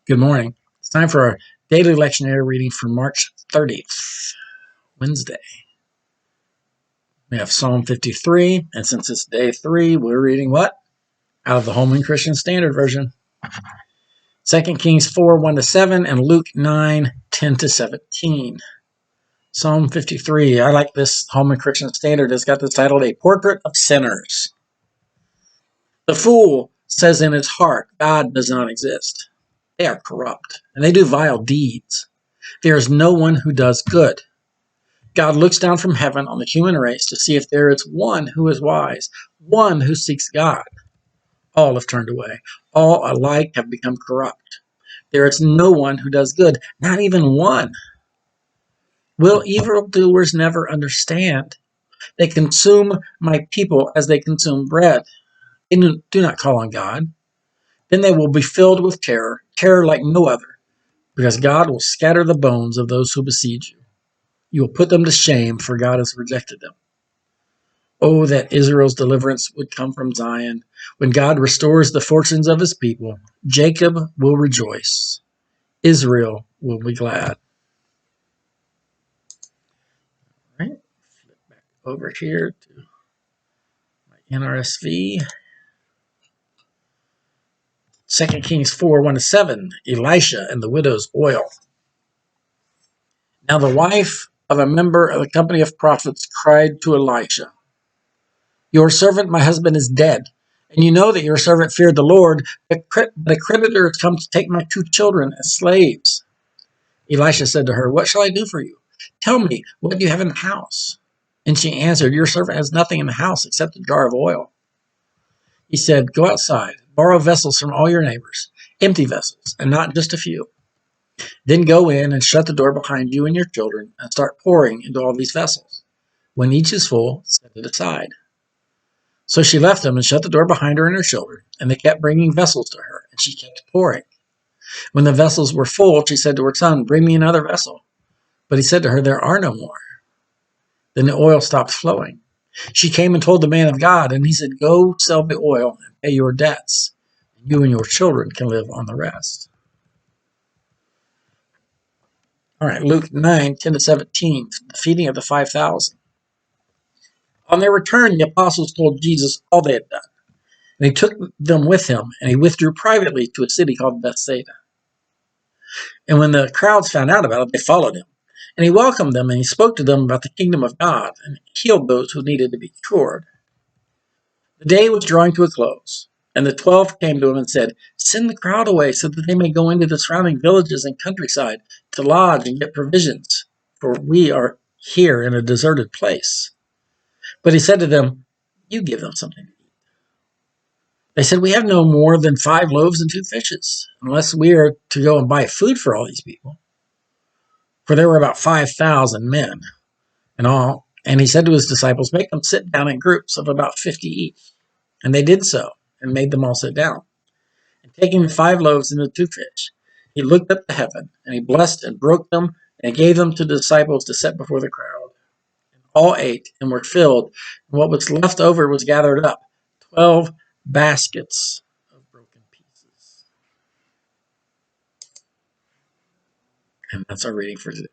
Good morning. It's time for our daily lectionary reading for March 30th, Wednesday. We have Psalm 53, and since it's day 3, we're reading what? Out of the Holman Christian Standard Version. 2 Kings 4, 1-7, and Luke 9, 10-17. Psalm 53. I like this Holman Christian Standard. It's got the title, A Portrait of Sinners. The fool says in his heart, God does not exist. They are corrupt, and they do vile deeds. There is no one who does good. God looks down from heaven on the human race to see if there is one who is wise, one who seeks God. All have turned away. All alike have become corrupt. There is no one who does good, not even one. Will evildoers never understand? They consume my people as they consume bread. They do not call on God. Then they will be filled with terror, terror like no other, because God will scatter the bones of those who besiege you. You will put them to shame, for God has rejected them. Oh, that Israel's deliverance would come from Zion. When God restores the fortunes of his people, Jacob will rejoice. Israel will be glad. All right, flip back over here to my NRSV. 2 Kings 4, 1-7, Elisha and the widow's oil. Now the wife of a member of the company of prophets cried to Elisha, Your servant, my husband, is dead, and you know that your servant feared the Lord, but a creditor has come to take my 2 children as slaves. Elisha said to her, What shall I do for you? Tell me, what do you have in the house? And she answered, Your servant has nothing in the house except a jar of oil. He said, Go outside, borrow vessels from all your neighbors, empty vessels, and not just a few. Then go in and shut the door behind you and your children and start pouring into all these vessels. When each is full, set it aside. So she left them and shut the door behind her and her children, and they kept bringing vessels to her, and she kept pouring. When the vessels were full, she said to her son, Bring me another vessel. But he said to her, There are no more. Then the oil stopped flowing. She came and told the man of God, and he said, Go sell the oil and pay your debts, and you and your children can live on the rest. All right, Luke 9, 10-17, the feeding of the 5,000. On their return, the apostles told Jesus all they had done. And he took them with him, and he withdrew privately to a city called Bethsaida. And when the crowds found out about it, they followed him. And he welcomed them, and he spoke to them about the kingdom of God, and healed those who needed to be cured. The day was drawing to a close, and the 12 came to him and said, Send the crowd away so that they may go into the surrounding villages and countryside to lodge and get provisions, for we are here in a deserted place. But he said to them, You give them something to eat. They said, We have no more than 5 loaves and 2 fishes, unless we are to go and buy food for all these people. For there were about 5,000 men in all. And he said to his disciples, Make them sit down in groups of about 50 each. And they did so, and made them all sit down. And taking the 5 loaves and the 2 fish, he looked up to heaven, and he blessed and broke them, and gave them to the disciples to set before the crowd. And all ate and were filled, and what was left over was gathered up, 12 baskets of broken pieces. And that's our reading for today.